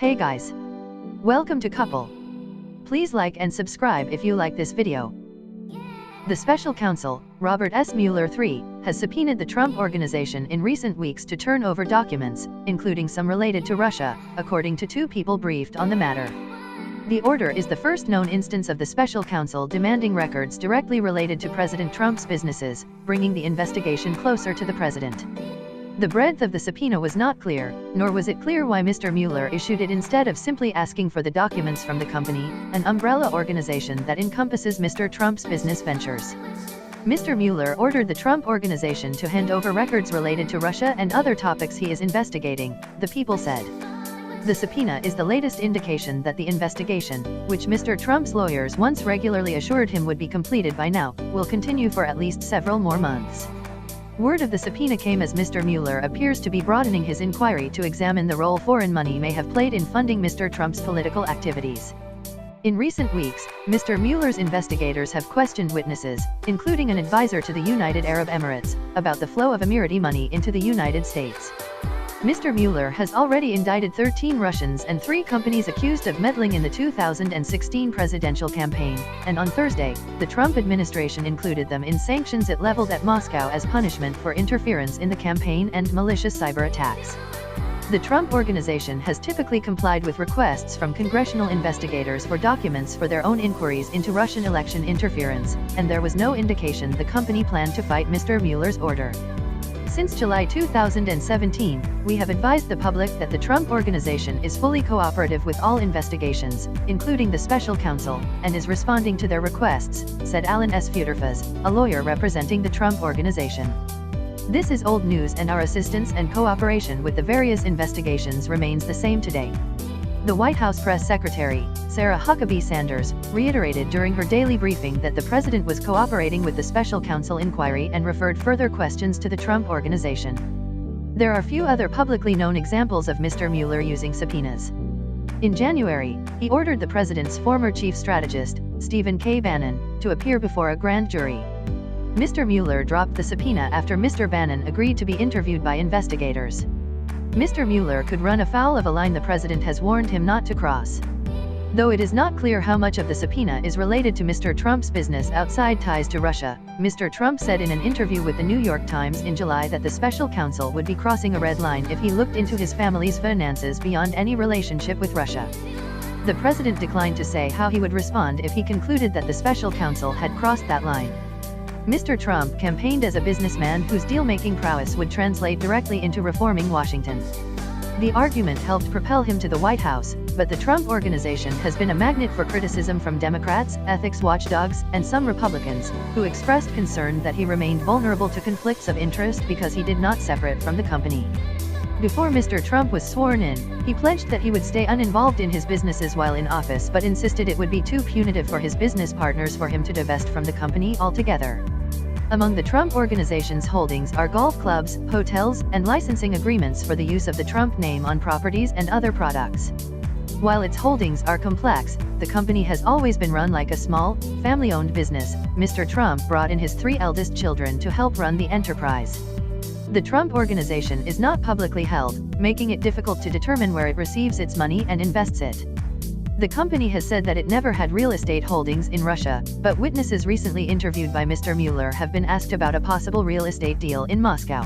Hey guys! Welcome to Couple. Please like and subscribe if you like this video. The special counsel, Robert S. Mueller III, has subpoenaed the Trump Organization in recent weeks to turn over documents, including some related to Russia, according to two people briefed on the matter. The order is the first known instance of the special counsel demanding records directly related to President Trump's businesses, bringing the investigation closer to the president. The breadth of the subpoena was not clear, nor was it clear why Mr. Mueller issued it instead of simply asking for the documents from the company, an umbrella organization that encompasses Mr. Trump's business ventures. Mr. Mueller ordered the Trump Organization to hand over records related to Russia and other topics he is investigating, the people said. The subpoena is the latest indication that the investigation, which Mr. Trump's lawyers once regularly assured him would be completed by now, will continue for at least several more months. Word of the subpoena came as Mr. Mueller appears to be broadening his inquiry to examine the role foreign money may have played in funding Mr. Trump's political activities. In recent weeks, Mr. Mueller's investigators have questioned witnesses, including an advisor to the United Arab Emirates, about the flow of Emirati money into the United States. Mr. Mueller has already indicted 13 Russians and 3 companies accused of meddling in the 2016 presidential campaign, and on Thursday, the Trump administration included them in sanctions it leveled at Moscow as punishment for interference in the campaign and malicious cyber attacks. The Trump Organization has typically complied with requests from congressional investigators for documents for their own inquiries into Russian election interference, and there was no indication the company planned to fight Mr. Mueller's order. Since July 2017, we have advised the public that the Trump Organization is fully cooperative with all investigations, including the special counsel, and is responding to their requests, said Alan S. Futerfas, a lawyer representing the Trump Organization. This is old news and our assistance and cooperation with the various investigations remains the same today. The White House press secretary, Sarah Huckabee Sanders, reiterated during her daily briefing that the president was cooperating with the special counsel inquiry and referred further questions to the Trump Organization. There are few other publicly known examples of Mr. Mueller using subpoenas. In January, he ordered the president's former chief strategist, Stephen K. Bannon, to appear before a grand jury. Mr. Mueller dropped the subpoena after Mr. Bannon agreed to be interviewed by investigators. Mr. Mueller could run afoul of a line the president has warned him not to cross. Though it is not clear how much of the subpoena is related to Mr. Trump's business outside ties to Russia, Mr. Trump said in an interview with the New York Times in July that the special counsel would be crossing a red line if he looked into his family's finances beyond any relationship with Russia. The president declined to say how he would respond if he concluded that the special counsel had crossed that line. Mr. Trump campaigned as a businessman whose deal-making prowess would translate directly into reforming Washington. The argument helped propel him to the White House, but the Trump Organization has been a magnet for criticism from Democrats, ethics watchdogs, and some Republicans, who expressed concern that he remained vulnerable to conflicts of interest because he did not separate from the company. Before Mr. Trump was sworn in, he pledged that he would stay uninvolved in his businesses while in office but insisted it would be too punitive for his business partners for him to divest from the company altogether. Among the Trump Organization's holdings are golf clubs, hotels, and licensing agreements for the use of the Trump name on properties and other products. While its holdings are complex, the company has always been run like a small, family-owned business. Mr. Trump brought in his 3 eldest children to help run the enterprise. The Trump Organization is not publicly held, making it difficult to determine where it receives its money and invests it. The company has said that it never had real estate holdings in Russia, but witnesses recently interviewed by Mr. Mueller have been asked about a possible real estate deal in Moscow.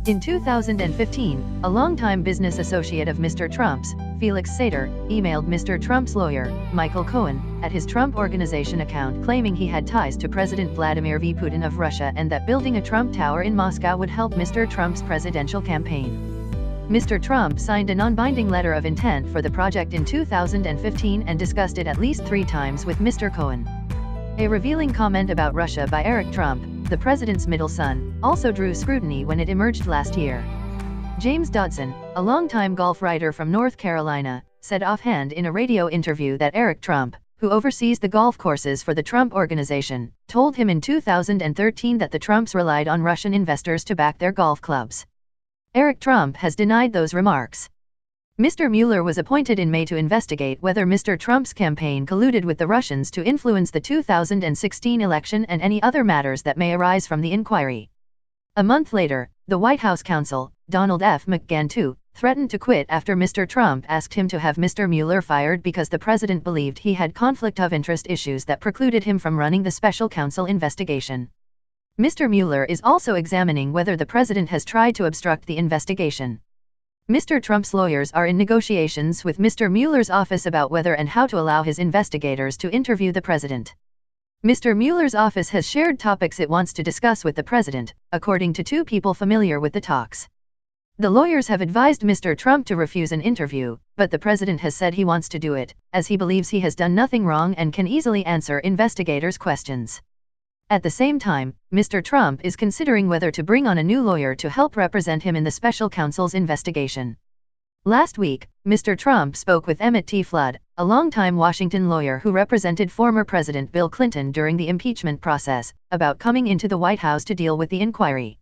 In 2015, a longtime business associate of Mr. Trump's, Felix Sater, emailed Mr. Trump's lawyer, Michael Cohen, at his Trump Organization account claiming he had ties to President Vladimir V. Putin of Russia and that building a Trump Tower in Moscow would help Mr. Trump's presidential campaign. Mr. Trump signed a non-binding letter of intent for the project in 2015 and discussed it at least 3 times with Mr. Cohen. A revealing comment about Russia by Eric Trump, the president's middle son, also drew scrutiny when it emerged last year. James Dodson, a longtime golf writer from North Carolina, said offhand in a radio interview that Eric Trump, who oversees the golf courses for the Trump Organization, told him in 2013 that the Trumps relied on Russian investors to back their golf clubs. Eric Trump has denied those remarks. Mr. Mueller was appointed in May to investigate whether Mr. Trump's campaign colluded with the Russians to influence the 2016 election and any other matters that may arise from the inquiry. A month later, the White House counsel, Donald F. McGahn II, threatened to quit after Mr. Trump asked him to have Mr. Mueller fired because the president believed he had conflict of interest issues that precluded him from running the special counsel investigation. Mr. Mueller is also examining whether the president has tried to obstruct the investigation. Mr. Trump's lawyers are in negotiations with Mr. Mueller's office about whether and how to allow his investigators to interview the president. Mr. Mueller's office has shared topics it wants to discuss with the president, according to two people familiar with the talks. The lawyers have advised Mr. Trump to refuse an interview, but the president has said he wants to do it, as he believes he has done nothing wrong and can easily answer investigators' questions. At the same time, Mr. Trump is considering whether to bring on a new lawyer to help represent him in the special counsel's investigation. Last week, Mr. Trump spoke with Emmett T. Flood, a longtime Washington lawyer who represented former President Bill Clinton during the impeachment process, about coming into the White House to deal with the inquiry.